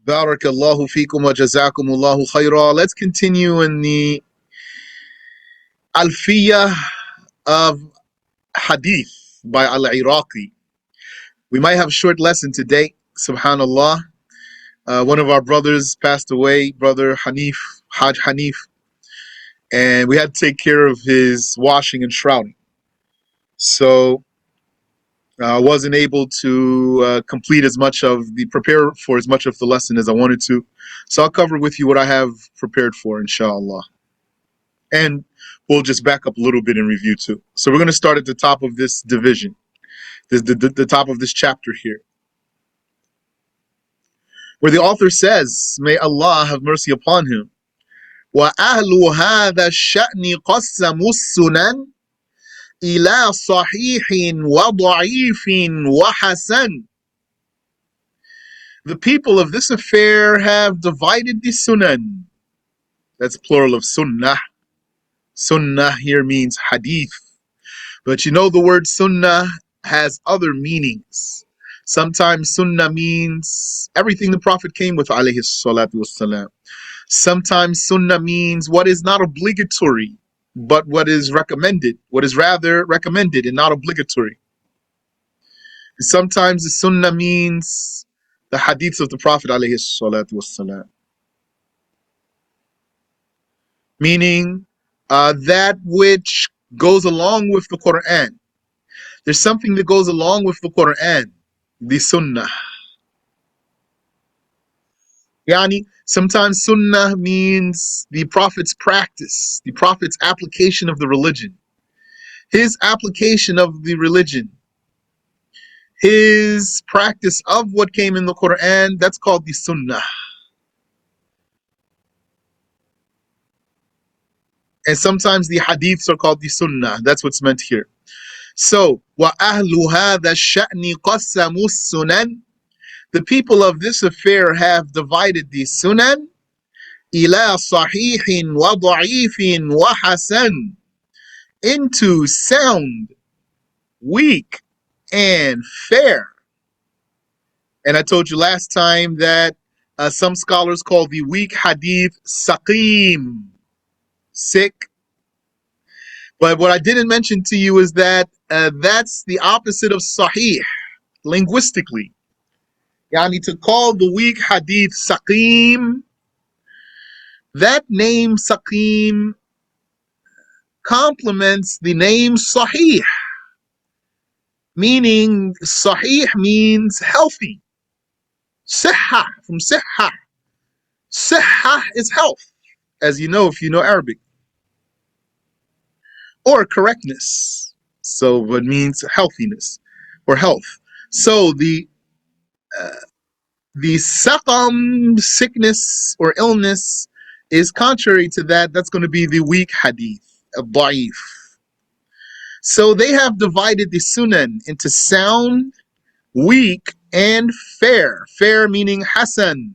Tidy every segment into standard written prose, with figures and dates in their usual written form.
Barakallahu feekum wa jazakumullahu khayra. Let's continue in the Alfiyyat of Hadith by Al Iraqi. We might have a short lesson today, subhanallah. One of our brothers passed away, brother Hanif, Haj Hanif, and we had to take care of his washing and shrouding. So I wasn't able to prepare for as much of the lesson as I wanted to. So I'll cover with you what I have prepared for, inshallah. And we'll just back up a little bit and review too. So we're going to start at the top of this division, the top of this chapter here, where the author says, may Allah have mercy upon him, وَأَهْلُ هَذَا الشَّأْنِ قَسَّمُوا السُّنَنِ إِلَى صَحِيحٍ وَضَعِيفٍ وَحَسَنٍ. The people of this affair have divided the sunan. That's plural of sunnah. Sunnah here means hadith. But you know the word sunnah has other meanings. Sometimes sunnah means everything the Prophet came with, alayhi salatu wassalam. Sometimes sunnah means what is not obligatory, but what is recommended, what is rather recommended and not obligatory. Sometimes the sunnah means the hadiths of the Prophet alayhi salatu wassalam. Meaning that which goes along with the Quran. There's something that goes along with the Quran, the sunnah. Yani, sometimes sunnah means the Prophet's practice, the Prophet's application of the religion. His application of the religion. His practice of what came in the Quran, that's called the sunnah. And sometimes the hadiths are called the sunnah. That's what's meant here. So, وَأَهْلُ هَذَا الشَّأْنِ قَسَّمُوا السُّنَنِ. The people of this affair have divided the sunan إِلَى صَحِيحٍ وَضَعِيفٍ وَحَسَنٍ, into sound, weak, and fair. And I told you last time that some scholars call the weak hadith saqim, sick. But what I didn't mention to you is that that's the opposite of sahih, linguistically. Yani, to call the weak hadith saqim, that name saqim complements the name sahih. Meaning, sahih means healthy. Sihha, from sihha. Sihha is health, as you know if you know Arabic. Or correctness. So it means healthiness or health. So the saqam, sickness or illness, is contrary to that. That's going to be the weak hadith, al-da'if. So they have divided the sunan into sound, weak, and fair. Fair meaning hasan.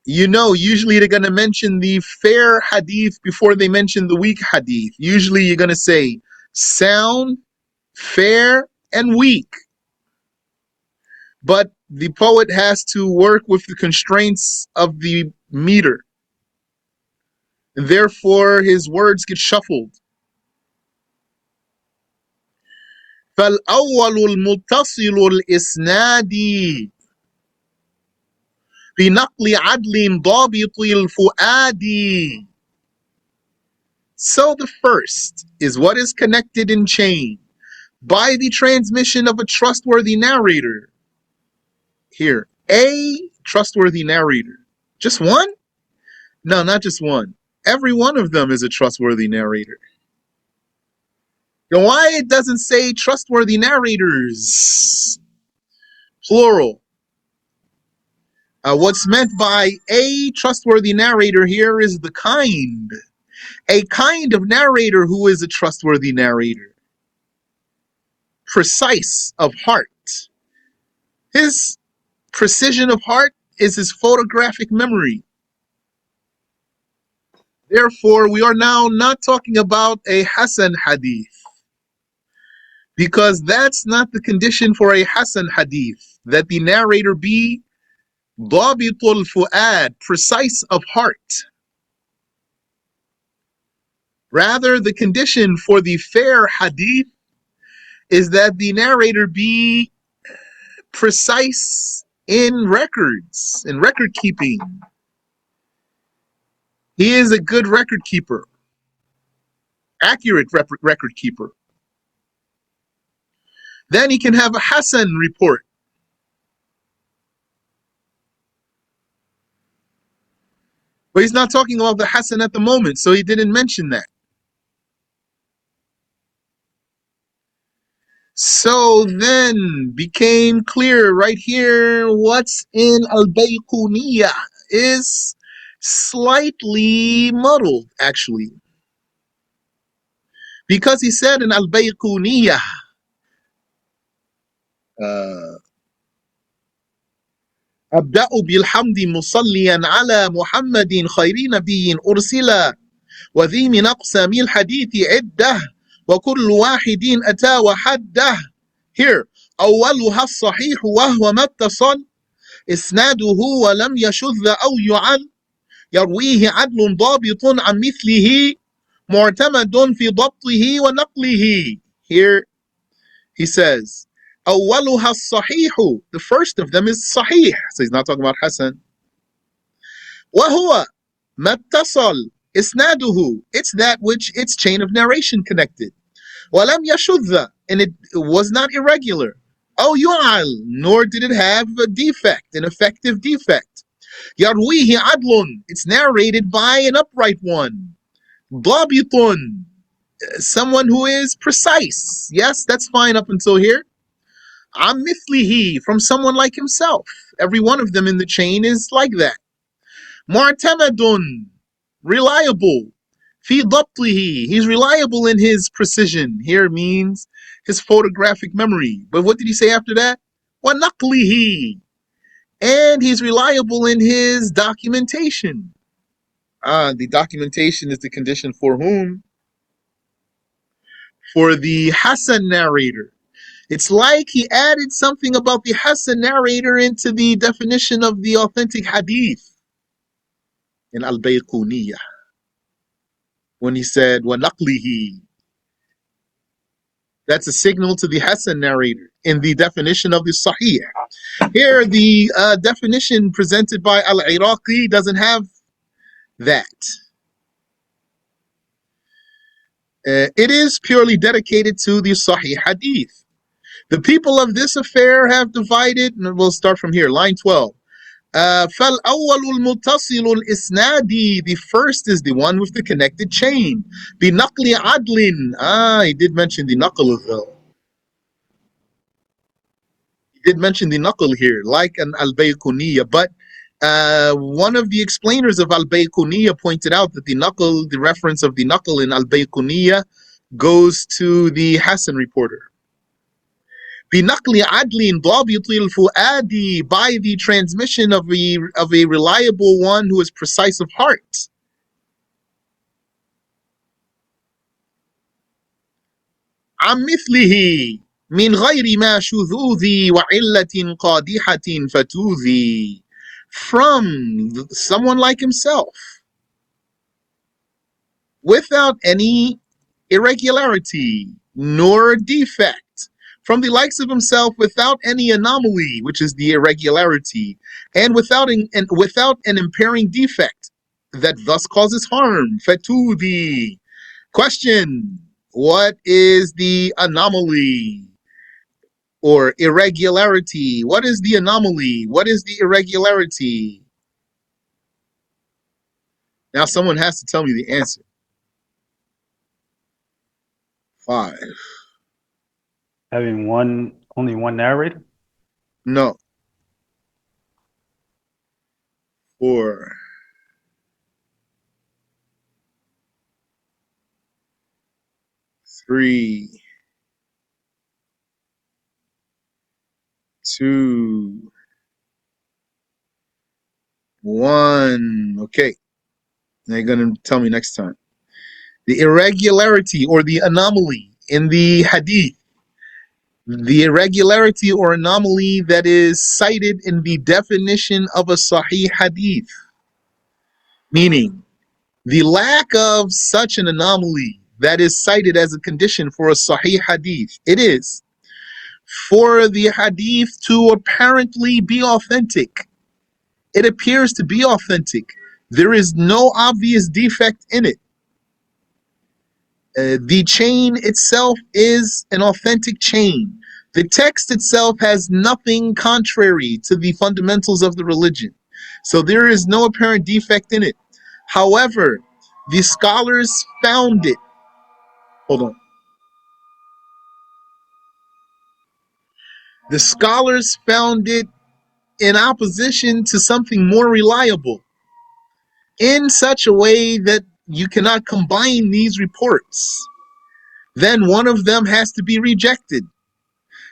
You know, usually they're going to mention the fair hadith before they mention the weak hadith. Usually you're going to say sound, fair, and weak. But the poet has to work with the constraints of the meter. And therefore, his words get shuffled. فَالْأَوَّلُ الْمُتَّصِلُ الْإِسْنَادِ بِنَقْلِ عَدْلٍ ضَابِطِ الْفُؤَادِ. So the first is what is connected in chain by the transmission of a trustworthy narrator. Here, a trustworthy narrator. Just one? No, not just one. Every one of them is a trustworthy narrator. Then why it doesn't say trustworthy narrators? Plural. What's meant by a trustworthy narrator here is the kind. A kind of narrator who is a trustworthy narrator. Precise of heart. His precision of heart is his photographic memory. Therefore, we are now not talking about a Hasan hadith, because that's not the condition for a Hasan hadith, that the narrator be Dabitul fu'ad, precise of heart. Rather, the condition for the fair hadith is that the narrator be precise in records, in record keeping. He is a good record keeper, accurate record keeper. Then he can have a Hasan report. But he's not talking about the Hasan at the moment, so he didn't mention that. So then became clear right here what's in Al-Bayquniyah is slightly muddled, actually. Because he said in Al-Bayquniyah, أبدأ بالحمد مصليا على محمد خير نبي أرسل وذي من أقسام الحديث عدة وكل واحد أتى وحده. Here, أولها الصحيح وهو ما اتصل إسناده ولم يشذ أو يعل يرويه عدل ضابط عن مثله معتمد في ضبطه ونقله. Here he says أولها الصحيح, the first of them is صحيح, so he's not talking about Hasan. وهو ما اتصل إسناده, it's that which its chain of narration connected. وَلَمْ يَشُذَّ, and it was not irregular. أو يُعَل, nor did it have a defect, an effective defect. يَرْوِيهِ عَدْلٌ, it's narrated by an upright one. ضَابِطٌ, someone who is precise. Yes, that's fine up until here. عَمْ مِثْلِهِ, from someone like himself. Every one of them in the chain is like that. مُعْتَمَدٌ, reliable. في ضبطه, he's reliable in his precision. Here means his photographic memory. But what did he say after that? وَنَقْلِهِ, and he's reliable in his documentation. The documentation is the condition for whom? For the Hasan narrator. It's like he added something about the Hasan narrator into the definition of the authentic hadith in Al-Bayquniyah. When he said, وَنَقْلِهِ, that's a signal to the Hasan narrator in the definition of the Sahih. Here, the definition presented by Al Iraqi doesn't have that. It is purely dedicated to the Sahih Hadith. The people of this affair have divided, and we'll start from here, line 12. فالأول المتصل الإسنادي, the first is the one with the connected chain. بنقل عدل, he did mention the naql though. He did mention the naql here, like an Al-Bayquniyah, but one of the explainers of Al-Bayquniyah pointed out that the naql, the reference of the naql in Al-Bayquniyah goes to the Hasan reporter. بنقل عدل ضابط الفؤاد, by the transmission of a reliable one who is precise of heart. عن مثله من غير ما شذوذ وعلة قادحة فتوذي, from someone like himself without any irregularity nor defect. From the likes of himself without any anomaly, which is the irregularity, and without an impairing defect that thus causes harm. Fatudi. Question: what is the anomaly or irregularity? What is the anomaly? What is the irregularity? Now someone has to tell me the answer. 5. Having only one narrator? No. 4. 3. 2. 1. Okay. Now you're going to tell me next time. The irregularity or the anomaly in the hadith The irregularity or anomaly that is cited in the definition of a Sahih Hadith, meaning the lack of such an anomaly that is cited as a condition for a Sahih Hadith. It is for the Hadith to apparently be authentic. It appears to be authentic. There is no obvious defect in it. The chain itself is an authentic chain. The text itself has nothing contrary to the fundamentals of the religion. So there is no apparent defect in it. However, the scholars found it. Hold on. The scholars found it in opposition to something more reliable in such a way that you cannot combine these reports. Then one of them has to be rejected.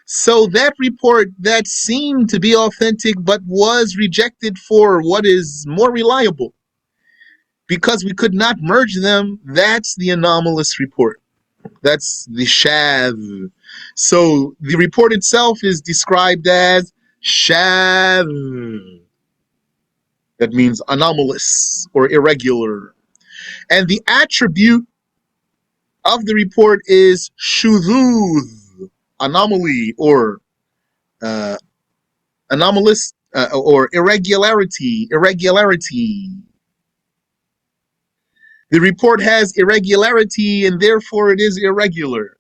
So that report that seemed to be authentic but was rejected for what is more reliable, because we could not merge them, that's the anomalous report. That's the shadh. So the report itself is described as shadh. That means anomalous or irregular. And the attribute of the report is shudhudh, anomaly or anomalous or irregularity. The report has irregularity and therefore it is irregular.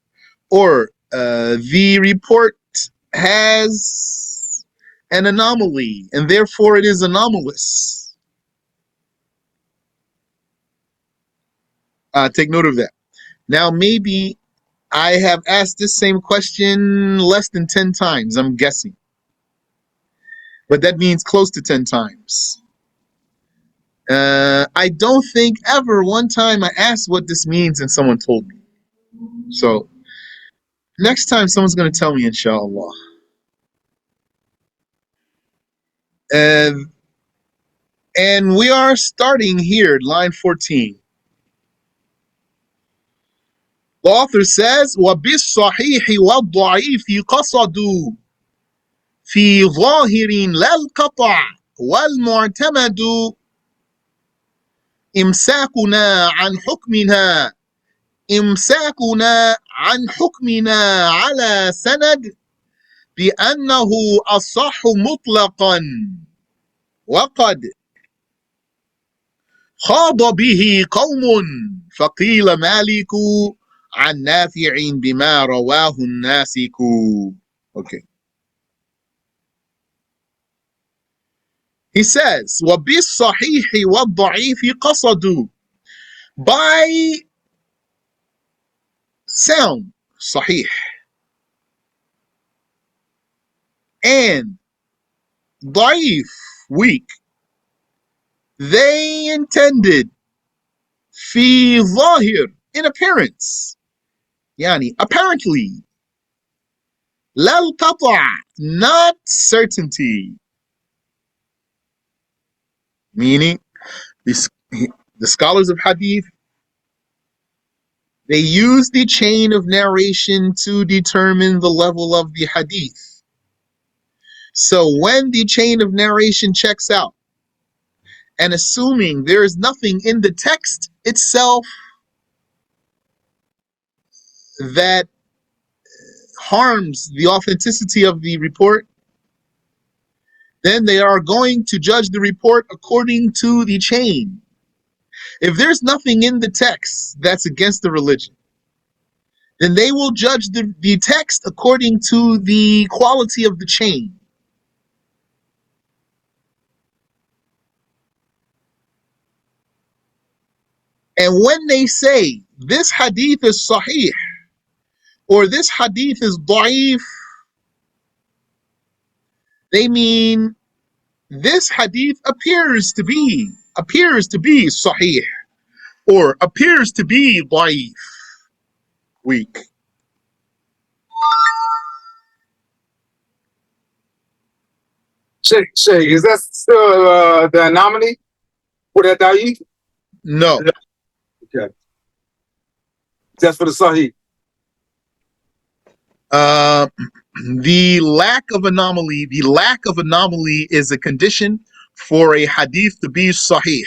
Or the report has an anomaly and therefore it is anomalous. Take note of that. Now, maybe I have asked this same question less than 10 times, I'm guessing. But that means close to 10 times. I don't think ever one time I asked what this means and someone told me. So, next time someone's going to tell me, inshallah. And we are starting here, line 14. The author says, وَبِالصَّحِيحِ وَالضَّعِيفِ قَصَدُوا فِي ظَاهِرٍ لَا الْقَطَعِ وَالْمُعْتَمَدُ إمساكنا عن حكمنا على سند بأنه أصح مطلقا وقد خاض به قوم فقيل مالك عن نافع بما رواه الناسك. Okay. He says, وَبِالصَّحِيحِ وَالضَّعِيفِ قَصَدُوا. By sound, sahih, and da'if, weak, they intended fi zahir, in appearance, yani apparently, lal qata', not certainty, meaning the scholars of hadith, they use the chain of narration to determine the level of the hadith. So when the chain of narration checks out, and assuming there is nothing in the text itself that harms the authenticity of the report, then they are going to judge the report according to the chain. If there's nothing in the text that's against the religion, then they will judge the text according to the quality of the chain. And when they say this hadith is sahih or this hadith is da'if, they mean this hadith appears to be sahih or appears to be da'if, weak. Shay, is that still the anomaly for that da'if? No. Okay. That's for the sahih. the lack of anomaly is a condition for a hadith to be sahih.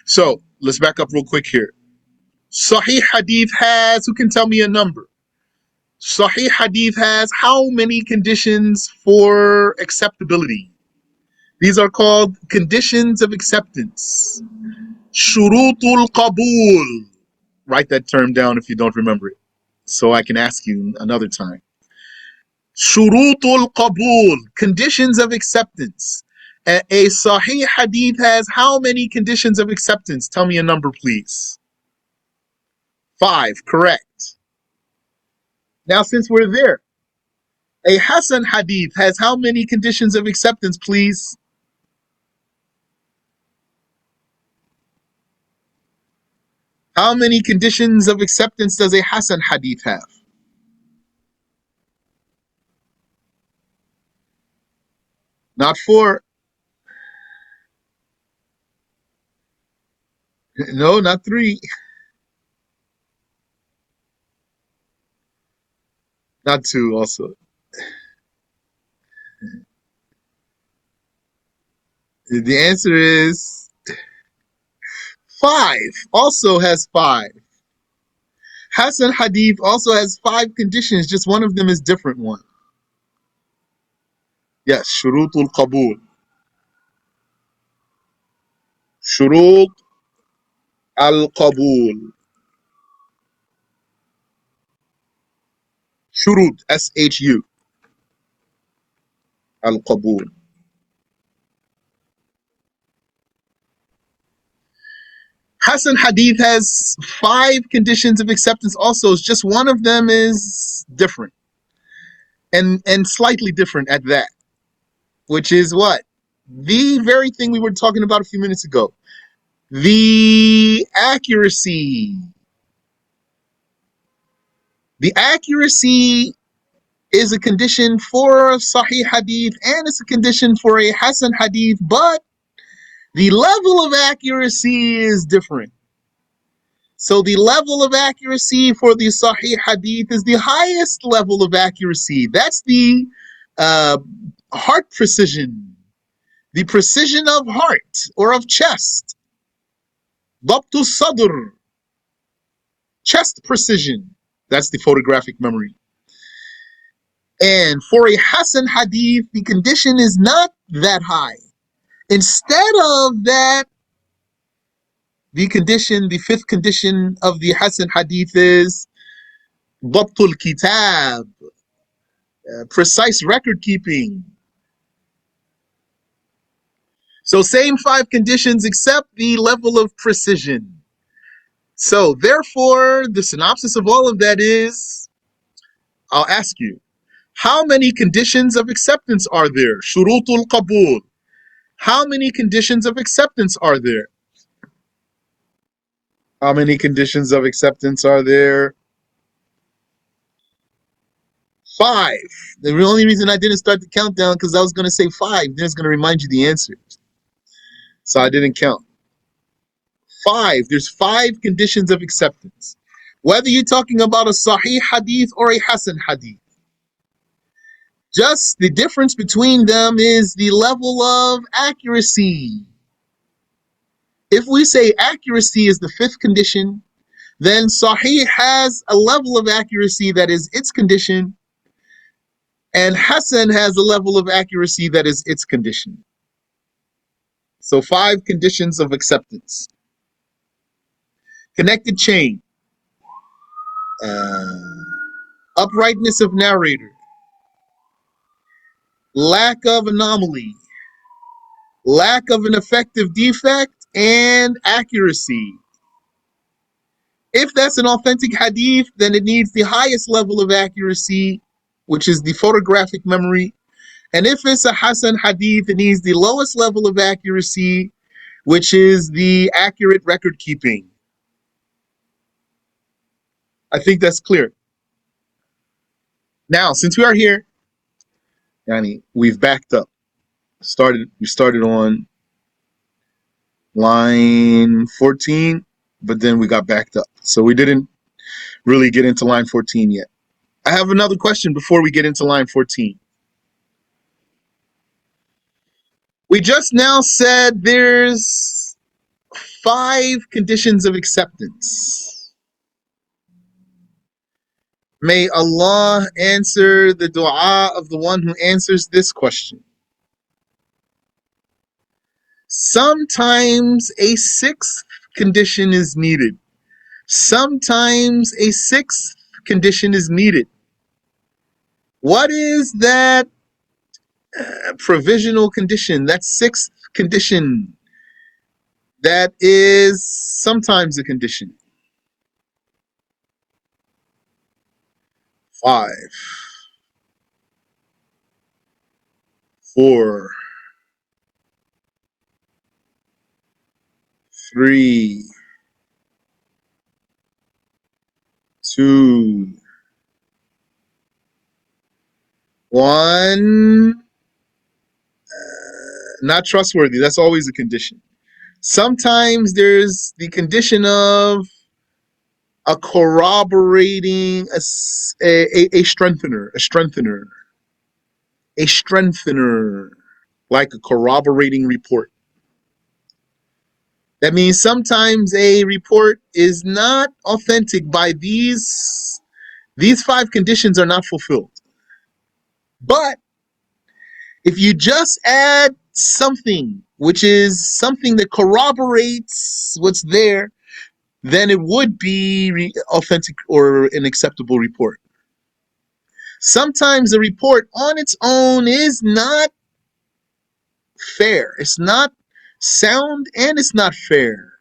So let's back up real quick here. Sahih hadith has, who can tell me a number? Sahih hadith has how many conditions for acceptability? These are called conditions of acceptance. Shurutul qabul. Write that term down if you don't remember it, so I can ask you another time. Shurutul qabul, conditions of acceptance. A Sahih hadith has how many conditions of acceptance? Tell me a number, please. 5, correct. Now, since we're there, a Hasan hadith has how many conditions of acceptance, please? How many conditions of acceptance does a Hasan hadith have? Not 4. No, not 3. Not 2 also. The answer is 5. Also has 5. Hasan hadith also has 5 conditions. Just one of them is different one. Yes, shurutul qabul. Shurut al-qabul. Shurut, S-H-U. Al-qabul. Hasan hadith has 5 conditions of acceptance also. It's just one of them is different. And slightly different at that. Which is what? The very thing we were talking about a few minutes ago. The accuracy. The accuracy is a condition for Sahih hadith and it's a condition for a Hasan hadith, but the level of accuracy is different. So the level of accuracy for the Sahih hadith is the highest level of accuracy. That's the heart precision, the precision of heart or of chest. Dabtu sadr, chest precision. That's the photographic memory. And for a Hasan hadith, the condition is not that high. Instead of that, the condition, the 5th condition of the Hasan hadith is Dabtul kitab, precise record keeping. So same 5 conditions except the level of precision. So therefore, the synopsis of all of that is, I'll ask you, how many conditions of acceptance are there? Shurutul qabul. How many conditions of acceptance are there? How many conditions of acceptance are there? 5. The only reason I didn't start the countdown because I was going to say 5. Then it's going to remind you the answer. So I didn't count. 5. There's 5 conditions of acceptance. Whether you're talking about a Sahih hadith or a Hasan hadith. Just the difference between them is the level of accuracy. If we say accuracy is the 5th condition, then Sahih has a level of accuracy that is its condition, and Hasan has a level of accuracy that is its condition. So 5 conditions of acceptance. Connected chain. Uprightness of narrator. Lack of anomaly. Lack of an effective defect, and accuracy. If that's an authentic hadith, then it needs the highest level of accuracy, which is the photographic memory. And if it's a Hasan hadith, it needs the lowest level of accuracy, which is the accurate record keeping. I think that's clear. Now, since we are here, Yani, we've backed up. We started on line 14, but then we got backed up. So we didn't really get into line 14 yet. I have another question before we get into line 14. We just now said there's 5 conditions of acceptance. May Allah answer the dua of the one who answers this question. Sometimes a 6th condition is needed. Sometimes a 6th condition is needed. What is that provisional condition, that 6th condition that is sometimes a condition? 5, 4, 3, 2, 1. Not trustworthy. That's always a condition. Sometimes there's the condition of a corroborating, a strengthener, like a corroborating report. That means sometimes a report is not authentic by these 5 conditions are not fulfilled. But if you just add something, which is something that corroborates what's there, then it would be authentic or an acceptable report. Sometimes a report on its own is not fair. It's not sound and it's not fair.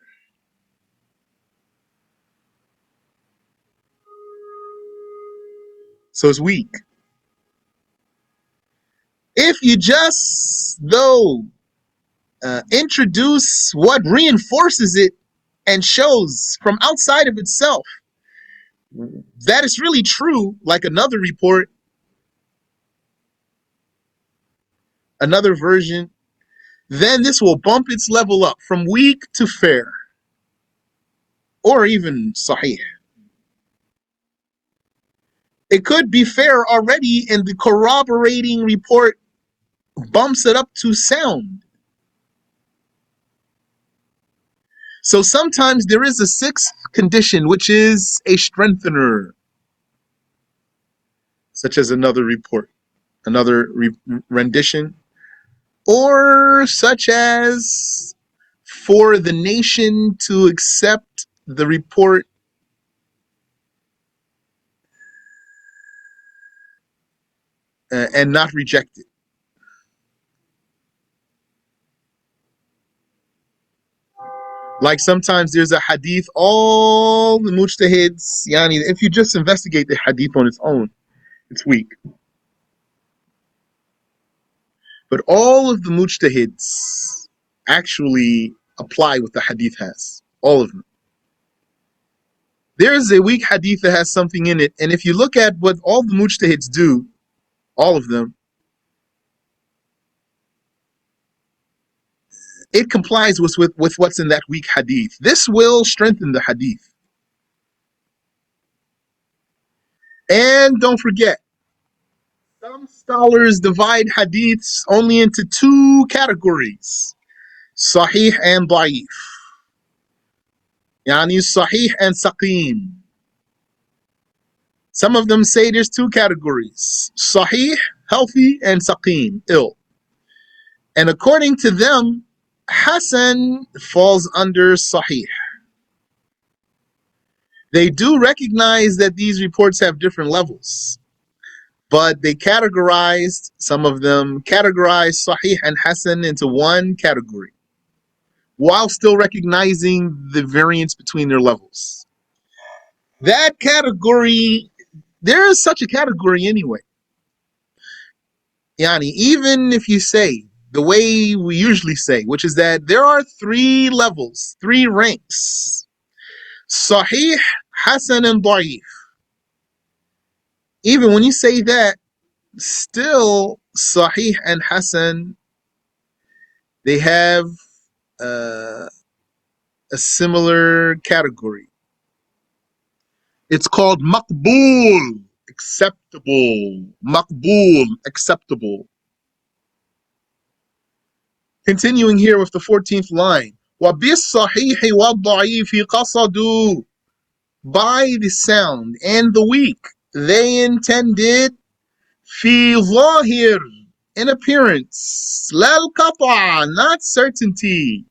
So it's weak. If you just, though, introduce what reinforces it and shows from outside of itself that it's really true, like another report, another version, then this will bump its level up from weak to fair, or even sahih. It could be fair already, and the corroborating report bumps it up to sound. So sometimes there is a 6th condition, which is a strengthener, such as another report, another rendition, or such as for the nation to accept the report and not reject it. Like sometimes there's a hadith, all the mujtahids, if you just investigate the hadith on its own, it's weak. But all of the mujtahids actually apply what the hadith has. All of them. There's a weak hadith that has something in it, and if you look at what all the mujtahids do, all of them, it complies with what's in that weak hadith. This will strengthen the hadith. And don't forget, some scholars divide hadiths only into 2 categories, sahih and da'if. Yani sahih and saqim. Some of them say there's 2 categories, sahih, healthy, and saqim, ill. And according to them, Hasan falls under sahih. They do recognize that these reports have different levels, but they categorized, some of them categorized Sahih and Hasan into one category, while still recognizing the variance between their levels. That category, there is such a category anyway. Yani, even if you say, the way we usually say, which is that there are 3 levels, 3 ranks, Sahih, Hasan, and Da'if. Even when you say that, still Sahih and Hasan, they have a similar category. It's called maqbool, acceptable. Maqbool, acceptable. Continuing here with the 14th line. وَبِالصَّحِيحِ وَالضَّعِيفِ قَصَدُوا. By the sound and the weak, they intended fi ظاهر, in appearance, لا القطع, not certainty,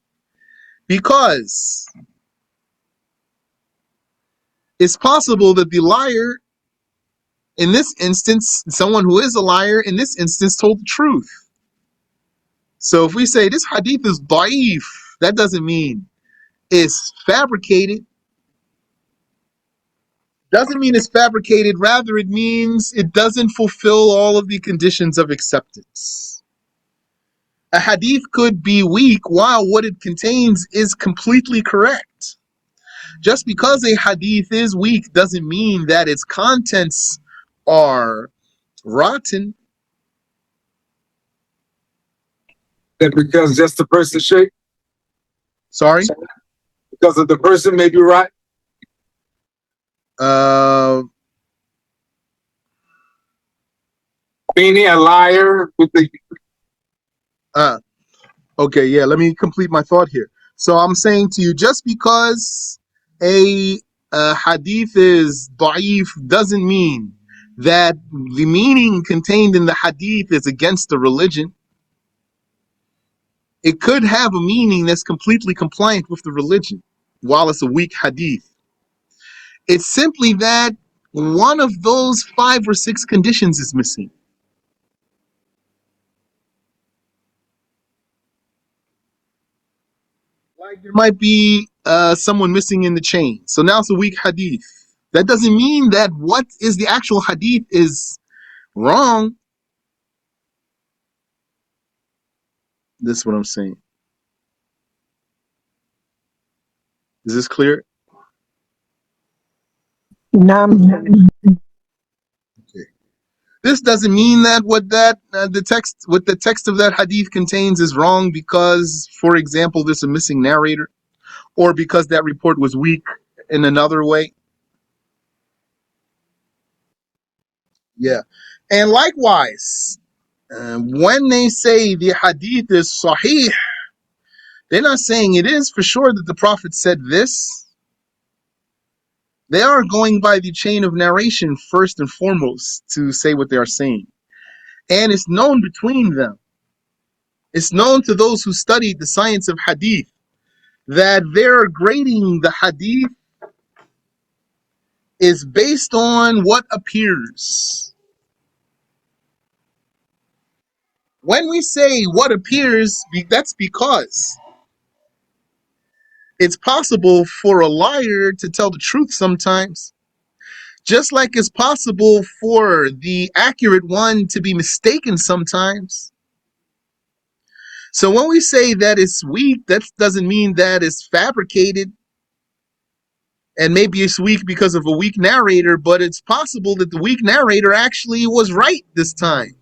because it's possible that the liar in this instance, someone who is a liar in this instance, told the truth. So if we say this hadith is da'if, that doesn't mean it's fabricated. Doesn't mean it's fabricated, rather it means it doesn't fulfill all of the conditions of acceptance. A hadith could be weak while what it contains is completely correct. Just because a hadith is weak doesn't mean that its contents are rotten. That because just the person shape, Sorry? because of the person may be right. Meaning a liar with the Okay, yeah, let me complete my thought here. So I'm saying to you, just because a hadith is da'if doesn't mean that the meaning contained in the hadith is against the religion. It could have a meaning that's completely compliant with the religion while it's a weak hadith. It's simply that one of those 5 or 6 conditions is missing. Like there might be someone missing in the chain. So now it's a weak hadith. That doesn't mean that what is the actual hadith is wrong. This is what I'm saying. Is this clear? Naam. Okay. This doesn't mean that what the text of that hadith contains is wrong because, for example, there's a missing narrator, or because that report was weak in another way. Yeah. And likewise, when they say the hadith is sahih, they're not saying it is for sure that the Prophet said this. They are going by the chain of narration first and foremost to say what they are saying. And it's known between them. It's known to those who studied the science of hadith that their grading the hadith is based on what appears. When we say what appears, that's because it's possible for a liar to tell the truth sometimes, just like it's possible for the accurate one to be mistaken sometimes. So when we say that it's weak, that doesn't mean that it's fabricated. And maybe it's weak because of a weak narrator, but it's possible that the weak narrator actually was right this time.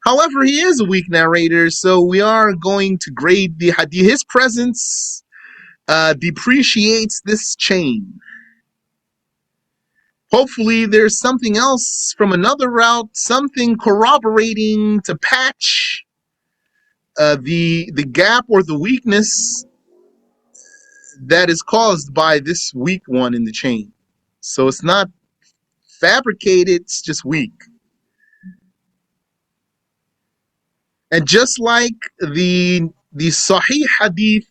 However, he is a weak narrator, so we are going to grade the hadith. His presence depreciates this chain. Hopefully, there's something else from another route, something corroborating to patch the gap or the weakness that is caused by this weak one in the chain. So it's not fabricated, it's just weak. And just like the Sahih Hadith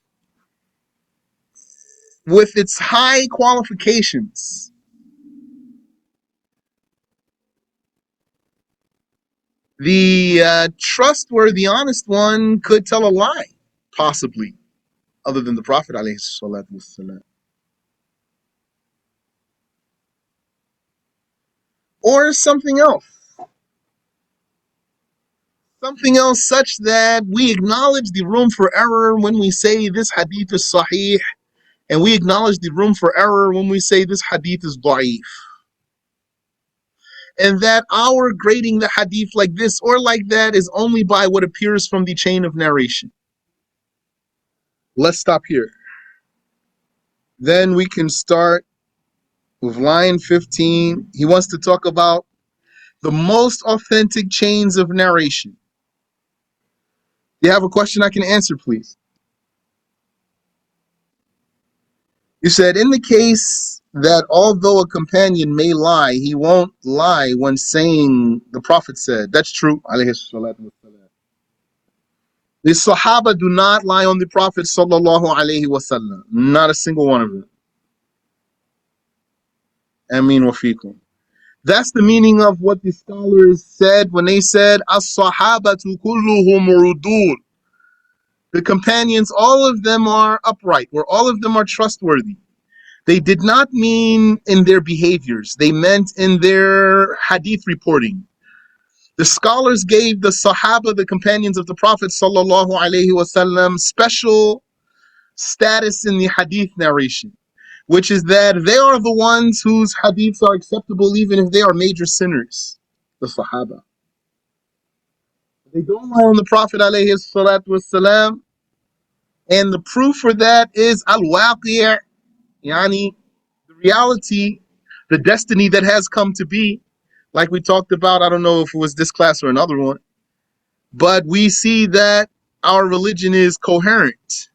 with its high qualifications, the trustworthy, honest one could tell a lie, possibly, other than the Prophet alayhi salatu wassalam. Or something else. Something else such that we acknowledge the room for error when we say this hadith is sahih, and we acknowledge the room for error when we say this hadith is da'if. And that our grading the hadith like this or like that is only by what appears from the chain of narration. Let's stop here. Then we can start with line 15, he wants to talk about the most authentic chains of narration. You have a question I can answer, please? You said, in the case that although a companion may lie, he won't lie when saying the Prophet said. That's true. Alayhi salatu wassalam. The Sahaba do not lie on the Prophet sallallahu alayhi wasallam. Not a single one of them. Ameen wa fikum. That's the meaning of what the scholars said when they said, As-sahabatu kulluhum rudul. The companions, all of them are upright, or all of them are trustworthy. They did not mean in their behaviors. They meant in their hadith reporting. The scholars gave the Sahaba, the companions of the Prophet sallallahu alaihi wasallam, special status in the hadith narration, which is that they are the ones whose hadiths are acceptable even if they are major sinners. The Sahaba. They don't lie on the Prophet alayhi salatu wasalam, and the proof for that is al-waqi', yani the reality, the destiny that has come to be, like we talked about. I don't know if it was this class or another one, but we see that our religion is coherent.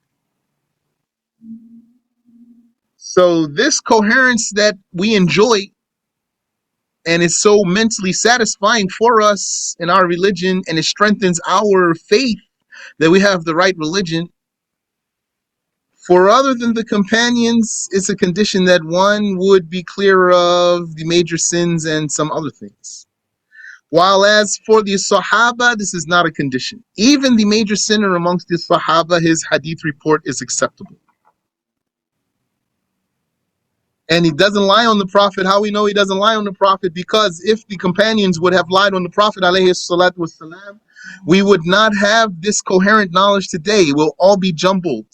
So this coherence that we enjoy and is so mentally satisfying for us in our religion, and it strengthens our faith that we have the right religion. For other than the companions, it's a condition that one would be clear of the major sins and some other things. While as for the Sahaba, this is not a condition. Even the major sinner amongst the Sahaba, his hadith report is acceptable. And he doesn't lie on the Prophet. How we know he doesn't lie on the Prophet? Because if the companions would have lied on the Prophet, alayhi salatu wasalam, we would not have this coherent knowledge today. It will all be jumbled.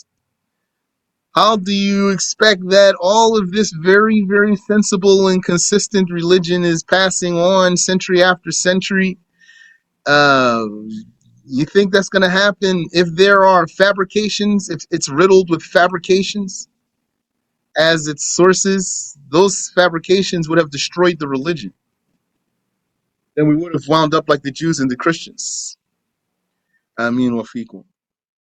How do you expect that all of this very, very sensible and consistent religion is passing on century after century? You think that's going to happen if there are fabrications, if it's riddled with fabrications as its sources? Those fabrications would have destroyed the religion. Then we would have wound up like the Jews and the Christians. Ameen wa fikum.